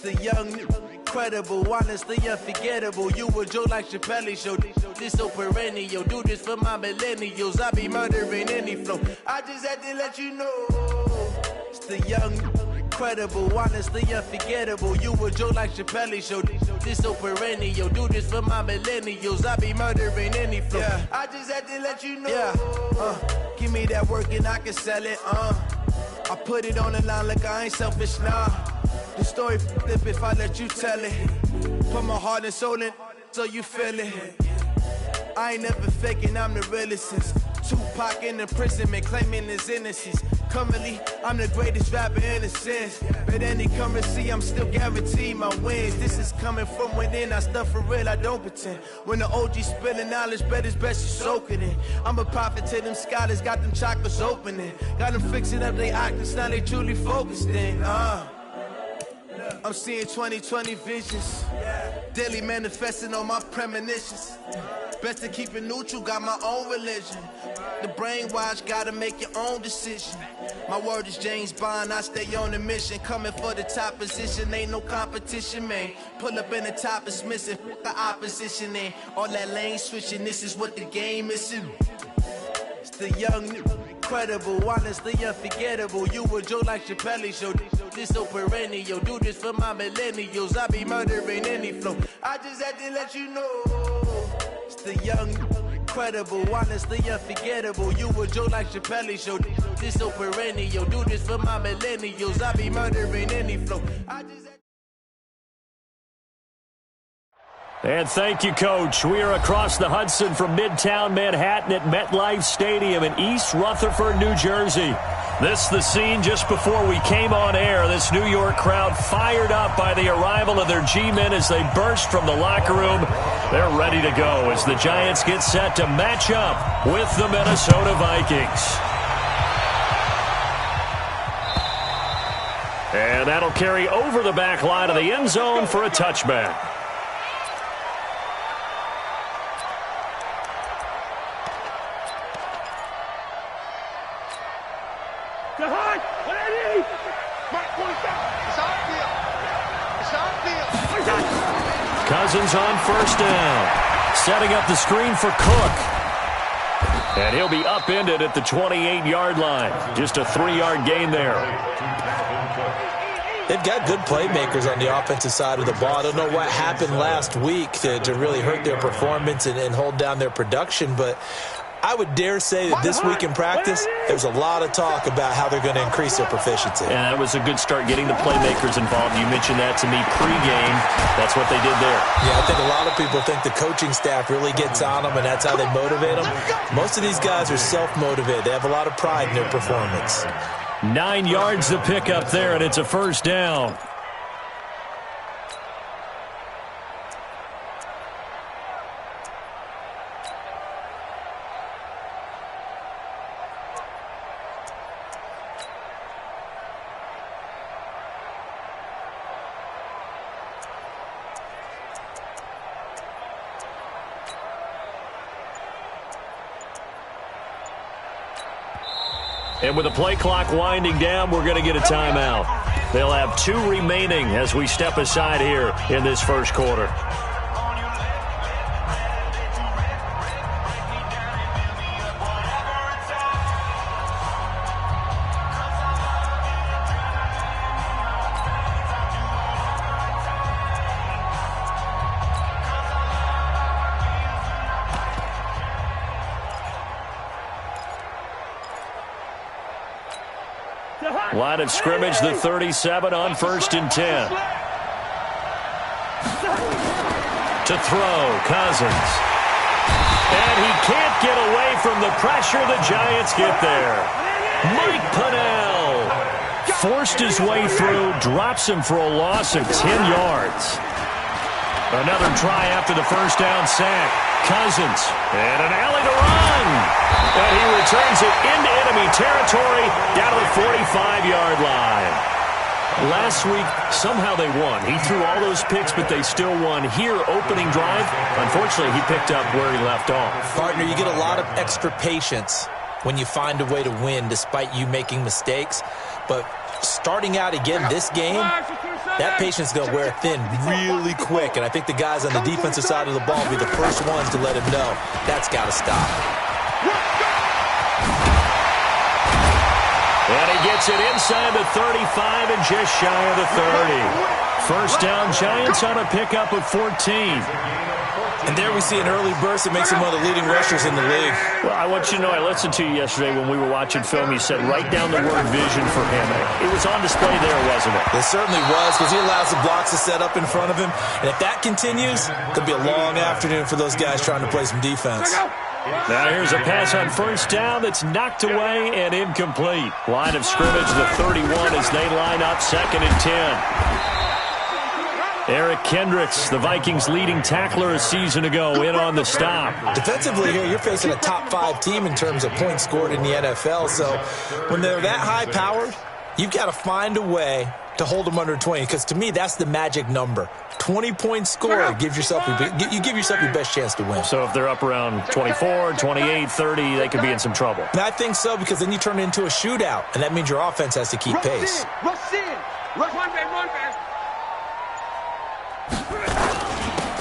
The young, incredible, honestly unforgettable. You a Joe like Chappelle show. This so perennial. Do this for my millennials. I be murdering any flow. I just had to let you know. It's the young, incredible, honestly unforgettable. You a Joe like Chappelle show. This so perennial. Do this for my millennials. I be murdering any flow. Yeah. I just had to let you know. Yeah. Give me that work and I can sell it. I put it on the line like I ain't selfish, nah. The story flip if I let you tell it. Put my heart and soul in so you feel it. I ain't never faking, I'm the realest since Tupac in imprisonment, claiming his innocence. Currently, I'm the greatest rapper in a sense. But any currency, I'm still guaranteed my wins. This is coming from within, I stuff for real, I don't pretend. When the OG spilling knowledge, bet it's best you soak it in. I'm a prophet to them scholars, got them chakras opening. Got them fixing up they octaves, now they truly focused in. I'm seeing 2020 visions, daily manifesting on my premonitions. Best to keep it neutral, got my own religion. The brainwash, gotta make your own decision. My word is James Bond, I stay on a mission. Coming for the top position, ain't no competition, man. Pull up in the top is missing, the opposition in. All that lane switching, this is what the game is. It's the young, incredible, honestly unforgettable. You a Joe like Chappelle show. This so perennial. Do this for my millennials. I be murdering any flow. I just had to let you know. It's the young, incredible, honestly unforgettable. You a Joe like Chappelle show. This so perennial. Do this for my millennials. I be murdering any flow. And thank you, Coach. We are across the Hudson from Midtown Manhattan at MetLife Stadium in East Rutherford, New Jersey. This the scene just before we came on air. This New York crowd fired up by the arrival of their G-men as they burst from the locker room. They're ready to go as the Giants get set to match up with the Minnesota Vikings. And that'll carry over the back line of the end zone for a touchback. Cousins on first down. Setting up the screen for Cook. And he'll be upended at the 28-yard line. Just a 3-yard gain there. They've got good playmakers on the offensive side of the ball. I don't know what happened last week to really hurt their performance and hold down their production, but I would dare say that this week in practice, there's a lot of talk about how they're going to increase their proficiency. And that was a good start, getting the playmakers involved. You mentioned that to me pregame. That's what they did there. Yeah, I think a lot of people think the coaching staff really gets on them, and that's how they motivate them. Most of these guys are self-motivated. They have a lot of pride in their performance. 9 yards to pick up there, and it's a first down. And with the play clock winding down, we're going to get a timeout. They'll have 2 remaining as we step aside here in this first quarter. Line of scrimmage, the 37 on 1st and 10. To throw, Cousins. And he can't get away from the pressure. The Giants get there. Mike Pennell forced his way through, drops him for a loss of 10 yards. Another try after the first down sack. Cousins, and an alley to run. And he returns it into enemy territory down to the 45-yard line. Last week, somehow they won. He threw all those picks, but they still won. Here, opening drive, unfortunately, he picked up where he left off. Partner, you get a lot of extra patience when you find a way to win despite you making mistakes. But starting out again this game, that patience is going to wear thin really quick, and I think the guys on the defensive side of the ball will be the first ones to let him know that's got to stop. And he gets it inside the 35 and just shy of the 30. First down, Giants on a pickup of 14. And there we see an early burst that makes him one of the leading rushers in the league. Well, I want you to know, I listened to you yesterday when we were watching film. You said write down the word vision for him. It was on display there, wasn't it? It certainly was, because he allows the blocks to set up in front of him. And if that continues, it'll be a long afternoon for those guys trying to play some defense. Now here's a pass on first down that's knocked away and incomplete. Line of scrimmage, the 31 as they line up, 2nd and 10. Eric Kendricks, the Vikings' leading tackler a season ago, in on the stop. Defensively here, you're facing a top 5 team in terms of points scored in the NFL. So when they're that high-powered, you've got to find a way to hold them under 20, because to me, that's the magic number. 20-point score, you give yourself your best chance to win. So if they're up around 24, 28, 30, they could be in some trouble. And I think so, because then you turn it into a shootout, and that means your offense has to keep pace. Rush in. Rush one fast.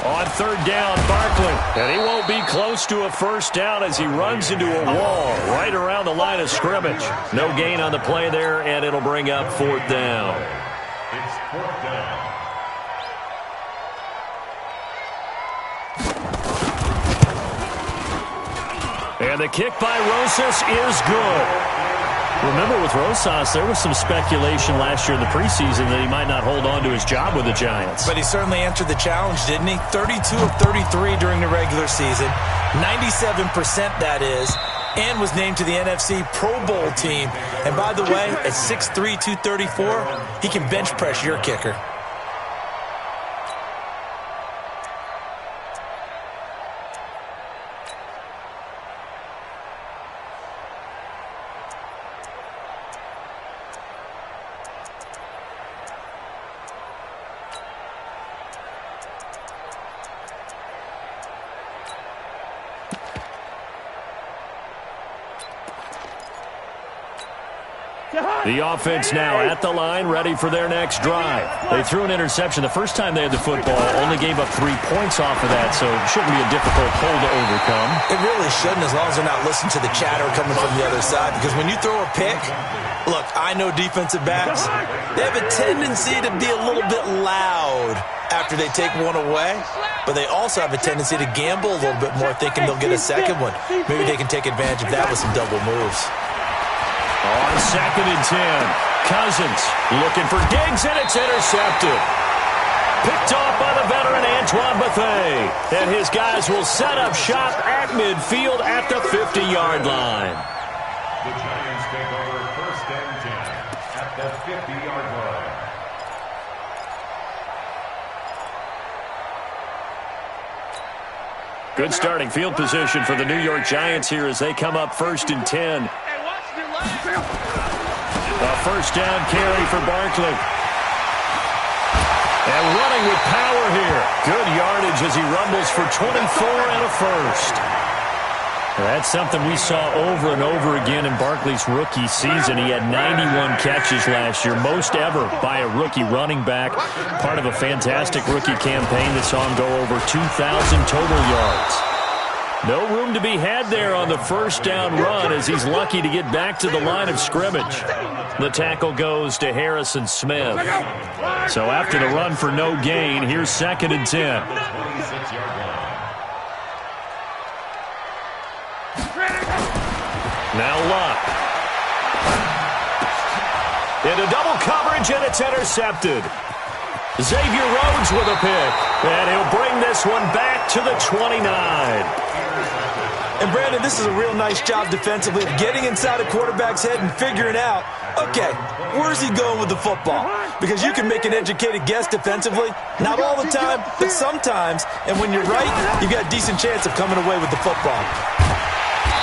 On 3rd down, Barkley. And he won't be close to a first down as he runs into a wall right around the line of scrimmage. No gain on the play there, and it'll bring up 4th down. It's 4th down. And the kick by Rosas is good. Remember, with Rosas, there was some speculation last year in the preseason that he might not hold on to his job with the Giants. But he certainly answered the challenge, didn't he? 32 of 33 during the regular season, 97% that is, and was named to the NFC Pro Bowl team. And by the way, at 6'3", 234, he can bench press your kicker. The offense now at the line, ready for their next drive. They threw an interception the first time they had the football, only gave up 3 points off of that, so it shouldn't be a difficult hole to overcome. It really shouldn't, as long as they're not listening to the chatter coming from the other side, because when you throw a pick, look, I know defensive backs, they have a tendency to be a little bit loud after they take one away, but they also have a tendency to gamble a little bit more, thinking they'll get a second one. Maybe they can take advantage of that with some double moves. On 2nd and 10, Cousins looking for Diggs, and it's intercepted. Picked off by the veteran Antoine Bethea. And his guys will set up shop at midfield at the 50-yard line. The Giants take over 1st and 10 at the 50-yard line. Good starting field position for the New York Giants here as they come up 1st and 10. A first down carry for Barkley. And running with power here. Good yardage as he rumbles for 24 and a first. That's something we saw over and over again in Barkley's rookie season. He had 91 catches last year, most ever by a rookie running back. Part of a fantastic rookie campaign that saw him go over 2,000 total yards. No room to be had there on the first down run as he's lucky to get back to the line of scrimmage. The tackle goes to Harrison Smith. So after the run for no gain, here's 2nd and 10. Now Luck. Into double coverage, and it's intercepted. Xavier Rhodes with a pick, and he'll bring this one back to the 29. And Brandon, this is a real nice job defensively of getting inside a quarterback's head and figuring out, okay, where's he going with the football? Because you can make an educated guess defensively, not all the time, but sometimes. And when you're right, you've got a decent chance of coming away with the football.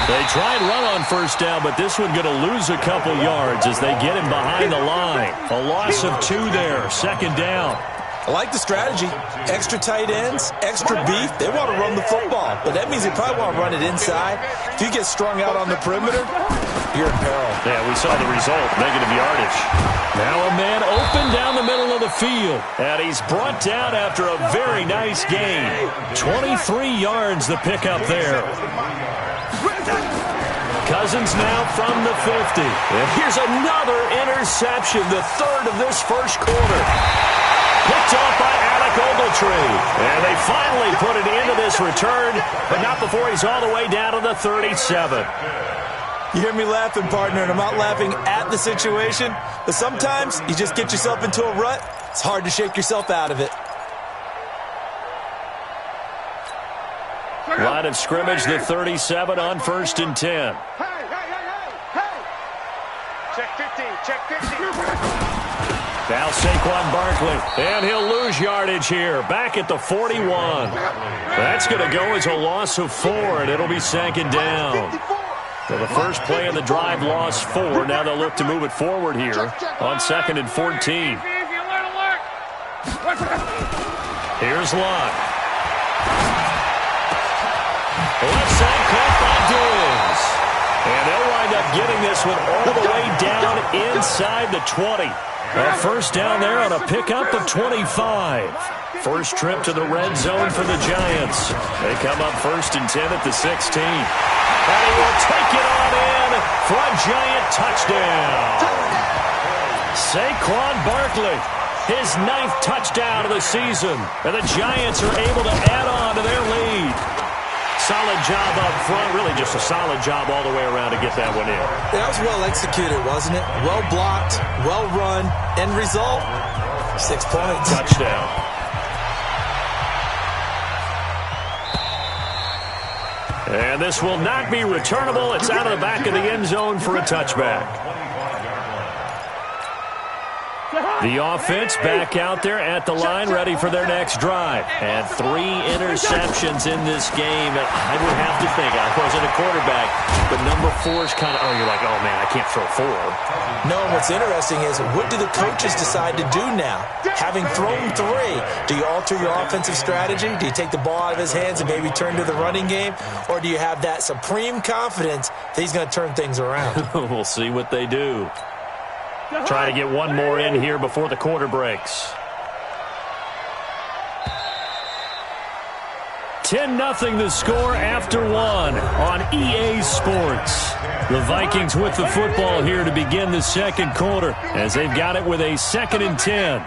They try and run on first down, but this one going to lose a couple yards as they get him behind the line. A loss of 2 there, 2nd down. I like the strategy. Extra tight ends, extra beef. They want to run the football, but that means they probably want to run it inside. If you get strung out on the perimeter, you're in peril. Yeah, we saw the result, negative yardage. Now a man open down the middle of the field, and he's brought down after a very nice gain. 23 yards the pickup there. Cousins now from the 50. And here's another interception, the third of this first quarter. Picked off by Alec Ogletree. And they finally put it into this return, but not before he's all the way down to the 37. You hear me laughing, partner, and I'm not laughing at the situation, but sometimes you just get yourself into a rut. It's hard to shake yourself out of it. Line of scrimmage, the 37 on 1st and 10. Hey. Check 50, check 50. Now Saquon Barkley, and he'll lose yardage here, back at the 41. That's going to go as a loss of 4, and it'll be second down. So the first play of the drive lost 4. Now they'll look to move it forward here on 2nd and 14. Here's Locke. Left side caught by Diggs. And they'll wind up getting this one all the way down inside the 20. A first down there on a pickup of 25. First trip to the red zone for the Giants. They come up 1st and 10 at the 16. And he will take it on in for a Giant touchdown. Saquon Barkley, his 9th touchdown of the season. And the Giants are able to add on to their lead. Solid job up front, really just a solid job all the way around to get that one in. That was well executed, wasn't it? Well blocked, well run. End result, 6 points. Touchdown. And this will not be returnable. It's out of the back of the end zone for a touchback. The offense back out there at the line, ready for their next drive. And 3 interceptions in this game. I would have to think, I wasn't a quarterback, but number 4 is kind of, you're like, oh, man, I can't throw 4. No, what's interesting is, what do the coaches decide to do now? Having thrown 3, do you alter your offensive strategy? Do you take the ball out of his hands and maybe turn to the running game? Or do you have that supreme confidence that he's going to turn things around? We'll see what they do. Try to get one more in here before the quarter breaks. 10-0 the score after 1 on EA Sports. The Vikings with the football here to begin the second quarter as they've got it with a 2nd and 10.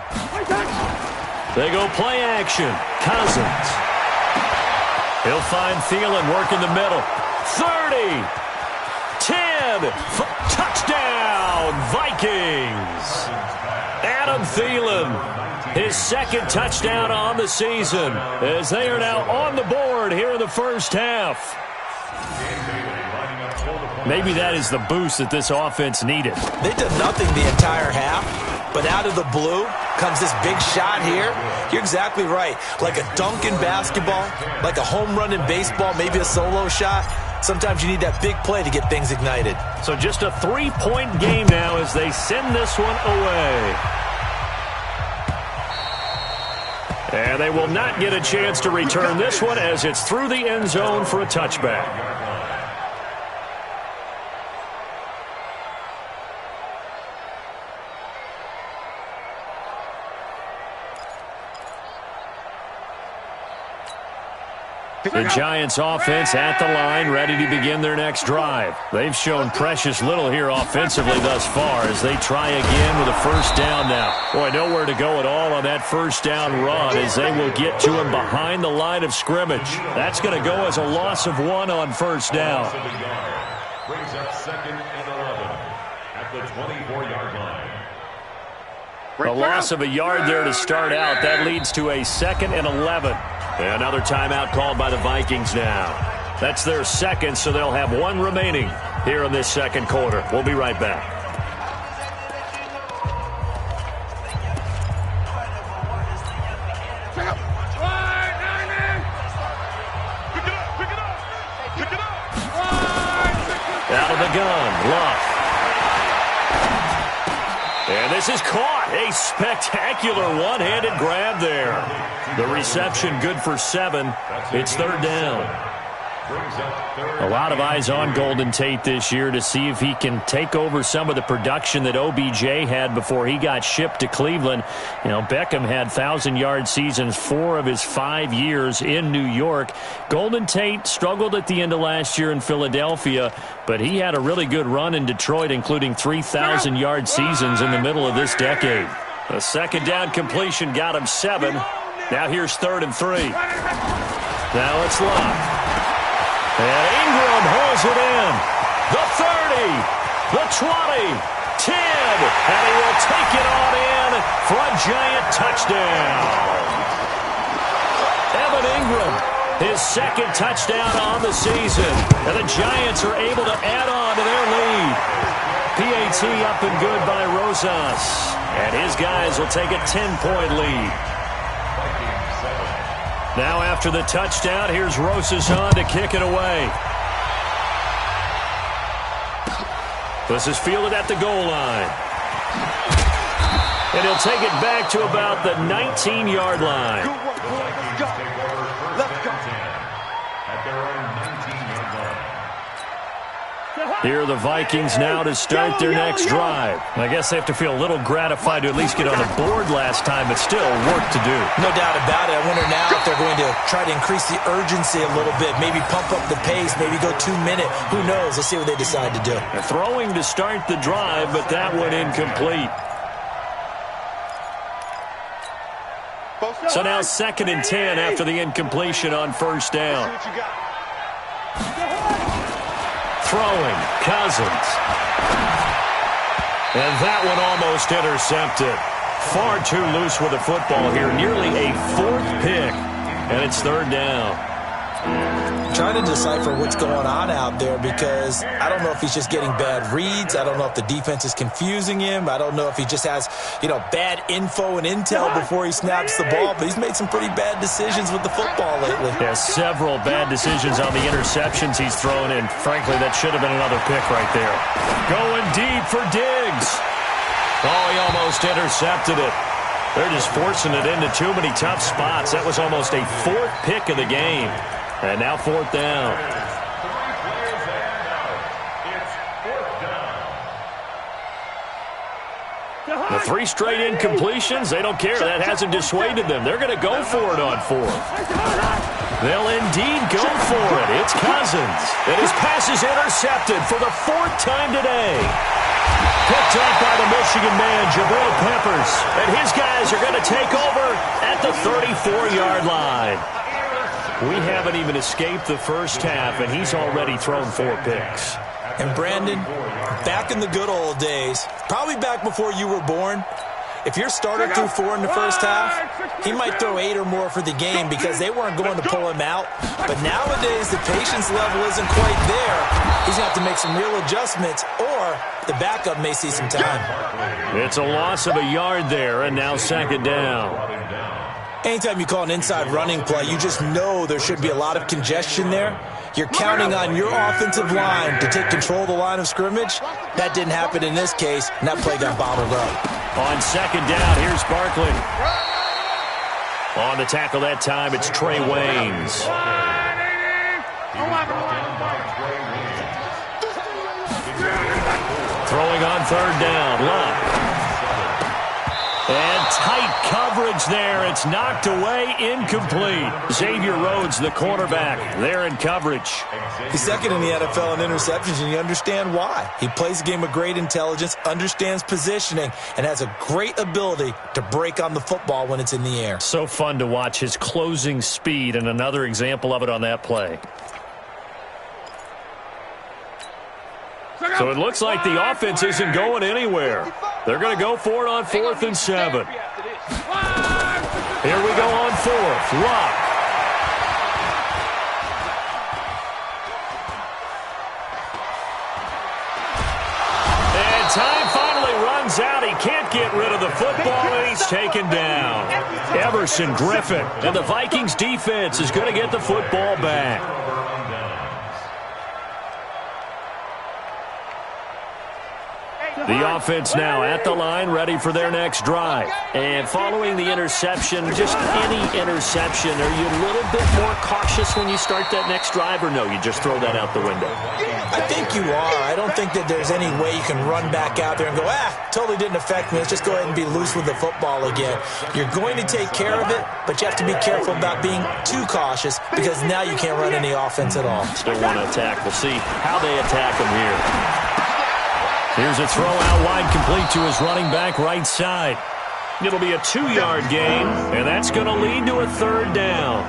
They go play action. Cousins. He'll find Thielen, work in the middle. 30. 10. Touchdown, Vikings. Adam Thielen, his 2nd touchdown on the season as they are now on the board here in the first half. Maybe that is the boost that this offense needed. They did nothing the entire half, but out of the blue comes this big shot here. You're exactly right. Like a dunk in basketball, like a home run in baseball, maybe a solo shot. Sometimes you need that big play to get things ignited. So just a 3-point game now as they send this one away. And they will not get a chance to return this one as it's through the end zone for a touchback. The Giants offense at the line, ready to begin their next drive. They've shown precious little here offensively thus far as they try again with a first down now. Boy, nowhere to go at all on that first down run as they will get to him behind the line of scrimmage. That's going to go as a loss of 1 on first down. Brings up 2nd and 11 at the 24-yard line. A loss of a yard there to start out. That leads to a 2nd and 11. Another timeout called by the Vikings now. That's their 2nd, so they'll have 1 remaining here in this second quarter. We'll be right back. Out of the gun, Luck. And this is caught. A spectacular one-handed grab there. The reception good for 7. It's 3rd down. A lot of eyes on Golden Tate this year to see if he can take over some of the production that OBJ had before he got shipped to Cleveland. You know, Beckham had 1,000-yard seasons 4 of his 5 years in New York. Golden Tate struggled at the end of last year in Philadelphia, but he had a really good run in Detroit, including 3,000-yard seasons in the middle of this decade. A second down completion got him 7. Now here's 3rd and 3. Now it's Love. And Ingram holds it in. The 30, the 20, 10, and he will take it on in for a giant touchdown. Evan Ingram, his 2nd touchdown on the season, and the Giants are able to add on to their lead. PAT up and good by Rosas, and his guys will take a 10-point lead. Now after the touchdown, here's Rosas on to kick it away. This is fielded at the goal line. And he'll take it back to about the 19-yard line. Let's go. At their own 19-yard line. Here are the Vikings now to start their next drive. I guess they have to feel a little gratified to at least get on the board last time, but still work to do. No doubt about it. I wonder now if they're going to try to increase the urgency a little bit, maybe pump up the pace, maybe go 2-minute. Who knows? Let's see what they decide to do. They're throwing to start the drive, but that one incomplete. So now 2nd and 10 after the incompletion on 1st down. Throwing, Cousins. And that one almost intercepted. Far too loose with the football here. Nearly a 4th pick. And it's 3rd down. Trying to decipher what's going on out there because I don't know if he's just getting bad reads. I don't know if the defense is confusing him. I don't know if he just has, bad info and intel before he snaps the ball. But he's made some pretty bad decisions with the football lately. Yeah, several bad decisions on the interceptions he's thrown in. Frankly, that should have been another pick right there. Going deep for Diggs. Oh, he almost intercepted it. They're just forcing it into too many tough spots. That was almost a 4th pick of the game. And now 4th down. 3 players and out. It's 4th down. The 3 straight incompletions, they don't care. That hasn't dissuaded them. They're going to go for it on 4th. They'll indeed go for it. It's Cousins. And his pass is intercepted for the 4th time today. Picked up by the Michigan man, Jabril Peppers. And his guys are going to take over at the 34-yard line. We haven't even escaped the first half, and he's already thrown 4 picks. And Brandon, back in the good old days, probably back before you were born, if your starter threw 4 in the first half, he might throw 8 or more for the game because they weren't going to pull him out. But nowadays, the patience level isn't quite there. He's going to have to make some real adjustments, or the backup may see some time. It's a loss of a yard there, and now 2nd down. Anytime you call an inside running play, you just know there should be a lot of congestion there. You're counting on your offensive line to take control of the line of scrimmage. That didn't happen in this case, and that play got bottled up. On 2nd down, here's Barkley. On the tackle that time, it's Trey Waynes. Throwing on 3rd down, Love. And tight coverage there. It's knocked away, incomplete. Xavier Rhodes, the cornerback, there in coverage. He's 2nd in the NFL in interceptions, and you understand why. He plays a game of great intelligence, understands positioning, and has a great ability to break on the football when it's in the air. So fun to watch his closing speed, and another example of it on that play. So it looks like the offense isn't going anywhere. They're going to go for it on 4th and 7. Here we go on 4th. Luck. And time finally runs out. He can't get rid of the football, and he's taken down. Everson Griffin. And the Vikings defense is going to get the football back. The offense now at the line, ready for their next drive. And following the interception, just any interception, are you a little bit more cautious when you start that next drive, or no, you just throw that out the window? I think you are. I don't think that there's any way you can run back out there and go, totally didn't affect me. Let's just go ahead and be loose with the football again. You're going to take care of it, but you have to be careful about being too cautious because now you can't run any offense at all. Still want to attack. We'll see how they attack him here. Here's a throw out wide, complete to his running back right side. It'll be a 2-yard gain, and that's going to lead to a 3rd down.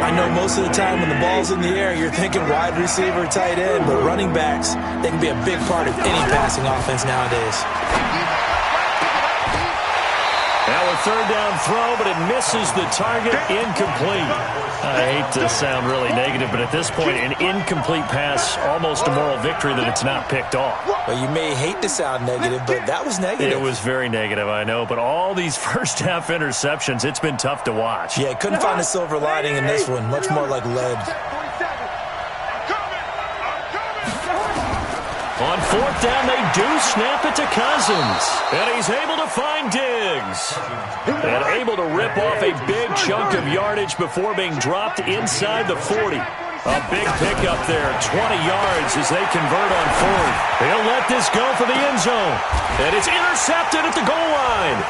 I know most of the time when the ball's in the air, you're thinking wide receiver, tight end, but running backs, they can be a big part of any passing offense nowadays. Now a 3rd down throw, but it misses the target, incomplete. I hate to sound really negative, but at this point, an incomplete pass, almost a moral victory that it's not picked off. Well, you may hate to sound negative, but that was negative. It was very negative, I know, but all these first-half interceptions, it's been tough to watch. Yeah, couldn't find a silver lining in this one, much more like lead. On 4th down, they do snap it to Cousins. And he's able to find Diggs. And able to rip off a big chunk of yardage before being dropped inside the 40. A big pickup there, 20 yards as they convert on 4th. He'll let this go for the end zone. And it's intercepted at the goal line.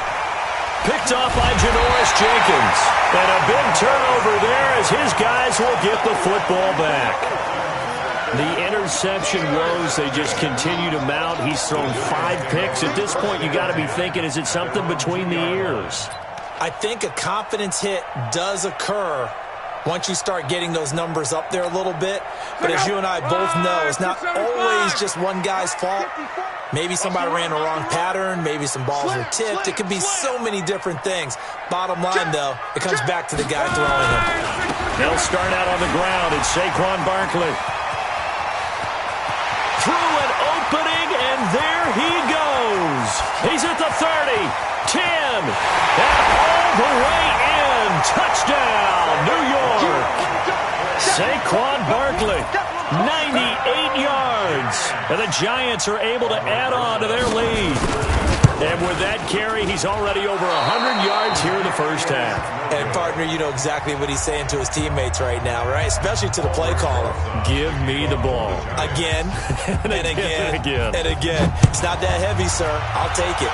Picked off by Janoris Jenkins. And a big turnover there as his guys will get the football back. The interception woes, they just continue to mount. He's thrown 5 picks. At this point, you got to be thinking, is it something between the ears? I think a confidence hit does occur once you start getting those numbers up there a little bit. But as you and I both know, it's not always just one guy's fault. Maybe somebody ran the wrong pattern. Maybe some balls were tipped. It could be so many different things. Bottom line, though, it comes back to the guy throwing them. They'll start out on the ground. It's Saquon Barkley. Through an opening, and there he goes. He's at the 30, 10, and all the way in. Touchdown, New York. Saquon Barkley, 98 yards. And the Giants are able to add on to their lead. And with that carry, he's already over 100 yards here in the first half. And, partner, you know exactly what he's saying to his teammates right now, right? Especially to the play caller. Give me the ball. Again, and again, and again. and again. It's not that heavy, sir. I'll take it.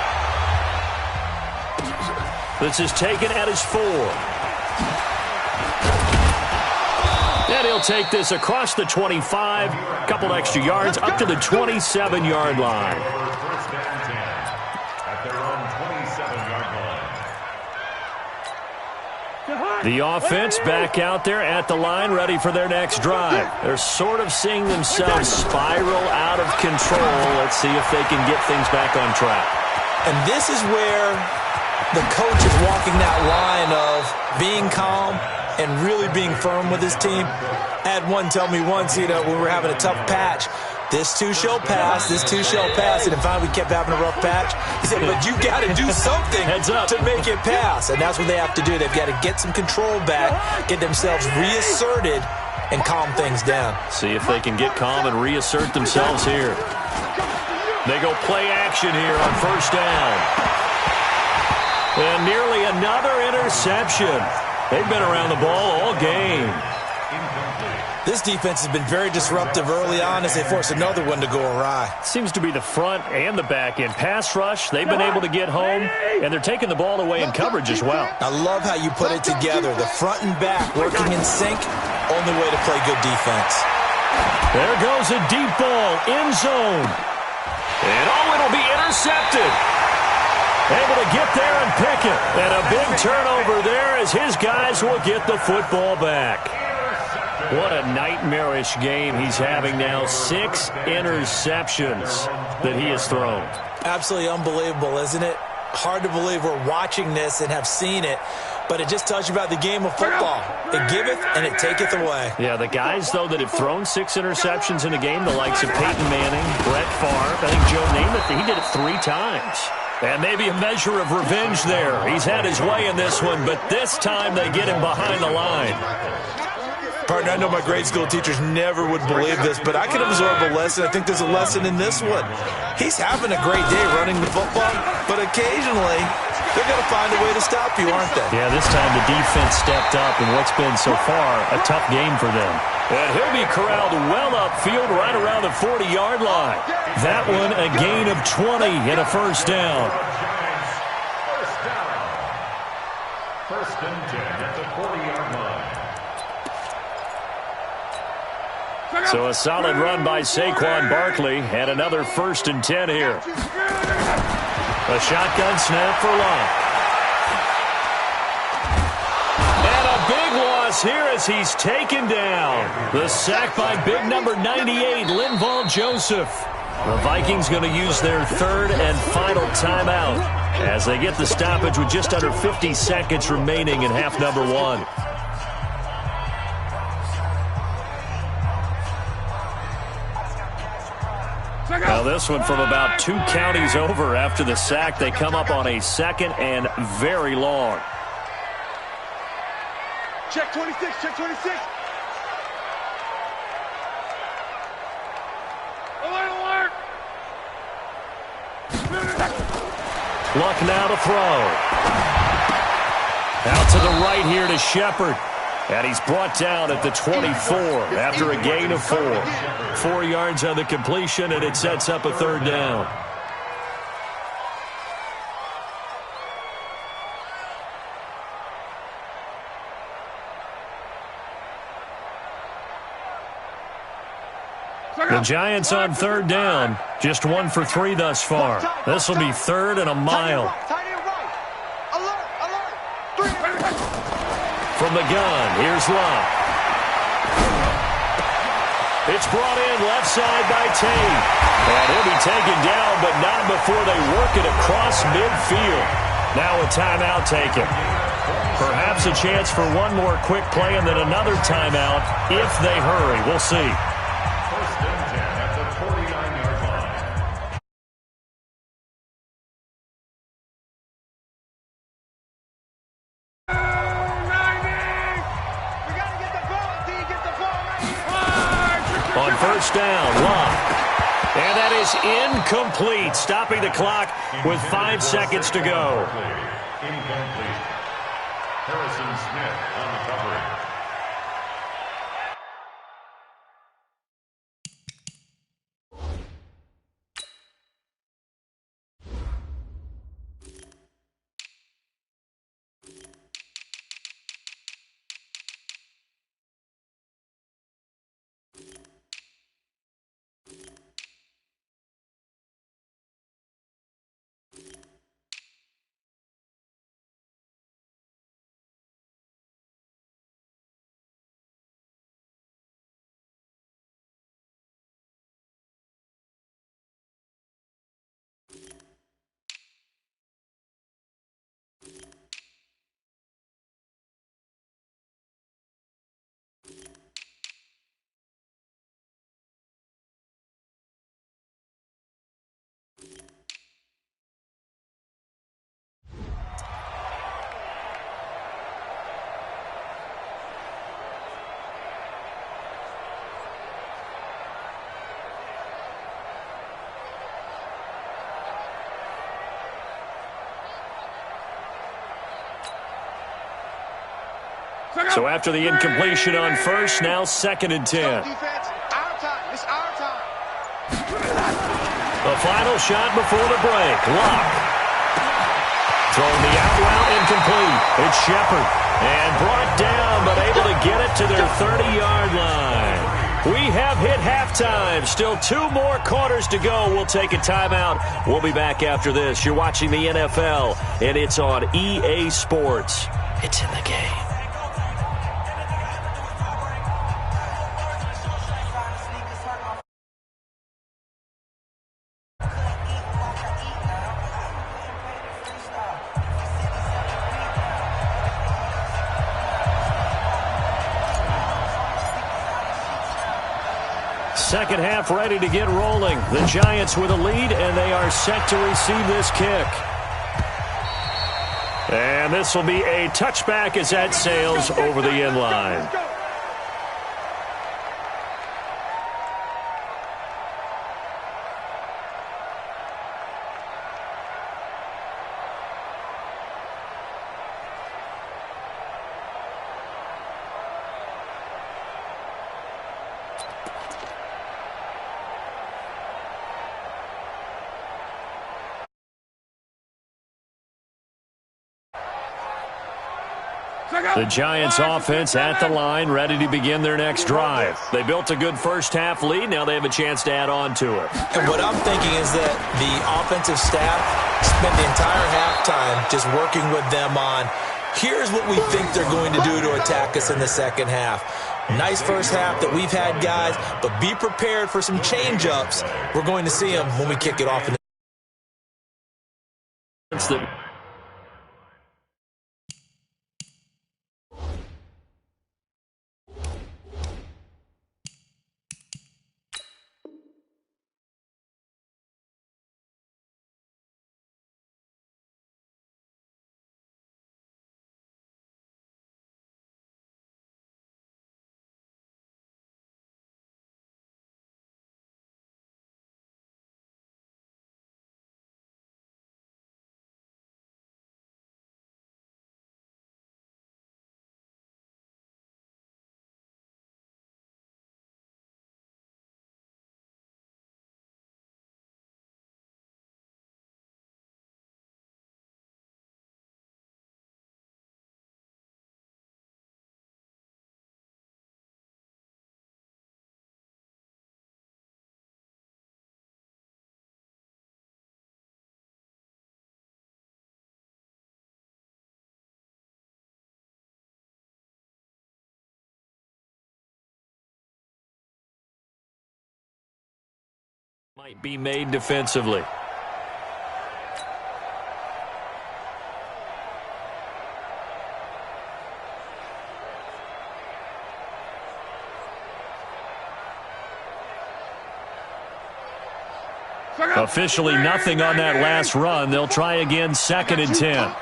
This is taken at his 4. And he'll take this across the 25, couple extra yards, up to the 27-yard line. The offense back out there at the line, ready for their next drive. They're sort of seeing themselves spiral out of control. Let's see if they can get things back on track. And this is where the coach is walking that line of being calm and really being firm with his team. I had one tell me once, when we were having a tough patch, this too shall pass, this too shall pass. And then finally we kept having a rough patch. He said, but you got to do something to make it pass. And that's what they have to do. They've got to get some control back, get themselves reasserted, and calm things down. See if they can get calm and reassert themselves here. They go play action here on 1st down. And nearly another interception. They've been around the ball all game. This defense has been very disruptive early on as they force another one to go awry. Seems to be the front and the back end. Pass rush, they've been able to get home, and they're taking the ball away in coverage as well. I love how you put it together. The front and back working in sync, only way to play good defense. There goes a deep ball, end zone. And it'll be intercepted. Able to get there and pick it. And a big turnover there as his guys will get the football back. What a nightmarish game he's having now. 6 interceptions that he has thrown. Absolutely unbelievable, isn't it? Hard to believe we're watching this and have seen it, but it just tells you about the game of football. It giveth and it taketh away. Yeah, the guys, though, that have thrown 6 interceptions in a game, the likes of Peyton Manning, Brett Favre, I think Joe Namath, he did it 3 times. And maybe a measure of revenge there. He's had his way in this one, but this time they get him behind the line. Partner, I know my grade school teachers never would believe this, but I can absorb a lesson. I think there's a lesson in this one. He's having a great day running the football, but occasionally they're going to find a way to stop you, aren't they? Yeah, this time the defense stepped up in what's been so far a tough game for them. And he'll be corralled well upfield right around the 40-yard line. That one a gain of 20 and a first down. First and 10 at the 40-yard line. So a solid run by Saquon Barkley and another first and 10 here. A shotgun snap for Locke. And a big loss here as he's taken down. The sack by big number 98, Linval Joseph. The Vikings going to use their third and final timeout as they get the stoppage with just under 50 seconds remaining in half number one. Now this one from about 2 counties over after the sack. They come up on a second and very long. Check 26, check 26. Alert, alert. Luck now to throw. Out to the right here to Shepard. And he's brought down at the 24 after a gain of 4. 4 yards on the completion, and it sets up a third down. The Giants on third down, just 1 for 3 thus far. This will be third and a mile. From the gun, here's Locke. It's brought in left side by Tate. And he'll be taken down, but not before they work it across midfield. Now a timeout taken. Perhaps a chance for one more quick play and then another timeout if they hurry. We'll see. First and 10 at the 49-yard line. On first down, Locke. And that is incomplete, stopping the clock with 5 seconds to go. Incomplete. Harrison Smith on the coverage. So after the incompletion on first, now second and 10. Defense, our time. It's our time. The final shot before the break. Locke. Throwing the out route incomplete. It's Shepard. And brought down, but able to get it to their 30-yard line. We have hit halftime. Still 2 more quarters to go. We'll take a timeout. We'll be back after this. You're watching the NFL, and it's on EA Sports. It's in the game. Second half ready to get rolling. The Giants with a lead, and they are set to receive this kick. And this will be a touchback as that sails over the end line. The Giants offense at the line, ready to begin their next drive. They built a good first-half lead. Now they have a chance to add on to it. And what I'm thinking is that the offensive staff spent the entire halftime just working with them on, here's what we think they're going to do to attack us in the second half. Nice first half that we've had, guys, but be prepared for some change-ups. We're going to see them when we kick it off. Might be made defensively. Officially nothing on that last run. They'll try again, 2nd and 10.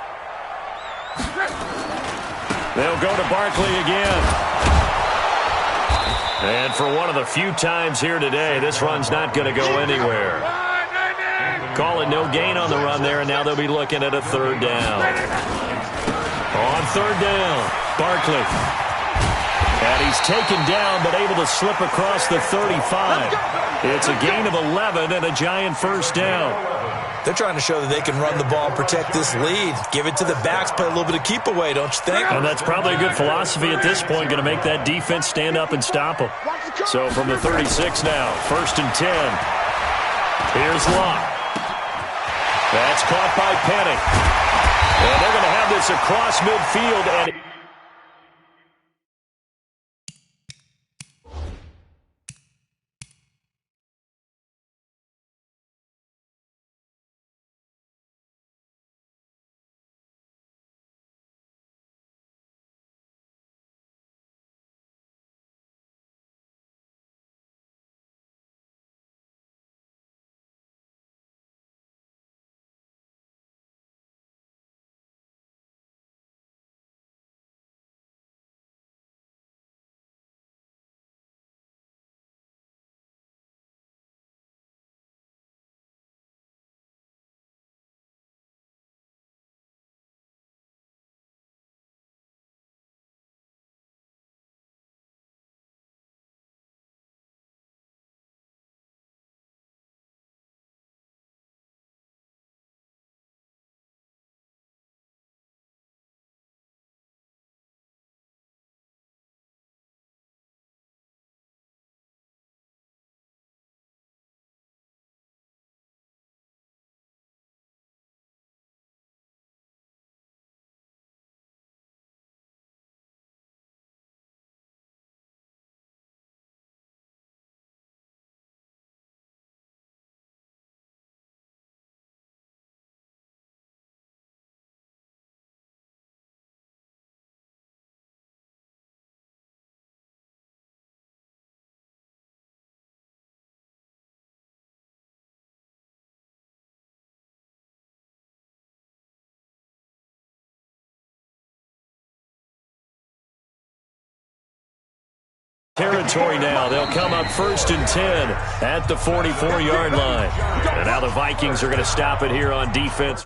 They'll go to Barkley again. And for one of the few times here today, this run's not going to go anywhere. Call it no gain on the run there, and now they'll be looking at a 3rd down. On 3rd down, Barkley. And he's taken down, but able to slip across the 35. It's a gain of 11 and a Giant 1st down. They're trying to show that they can run the ball and protect this lead. Give it to the backs, play a little bit of keep away, don't you think? And that's probably a good philosophy at this point, going to make that defense stand up and stop them. So from the 36 now, 1st and 10. Here's Locke. That's caught by Penny. And they're going to have this across midfield. And territory now. They'll come up 1st and 10 at the 44-yard line. And now the Vikings are going to stop it here on defense.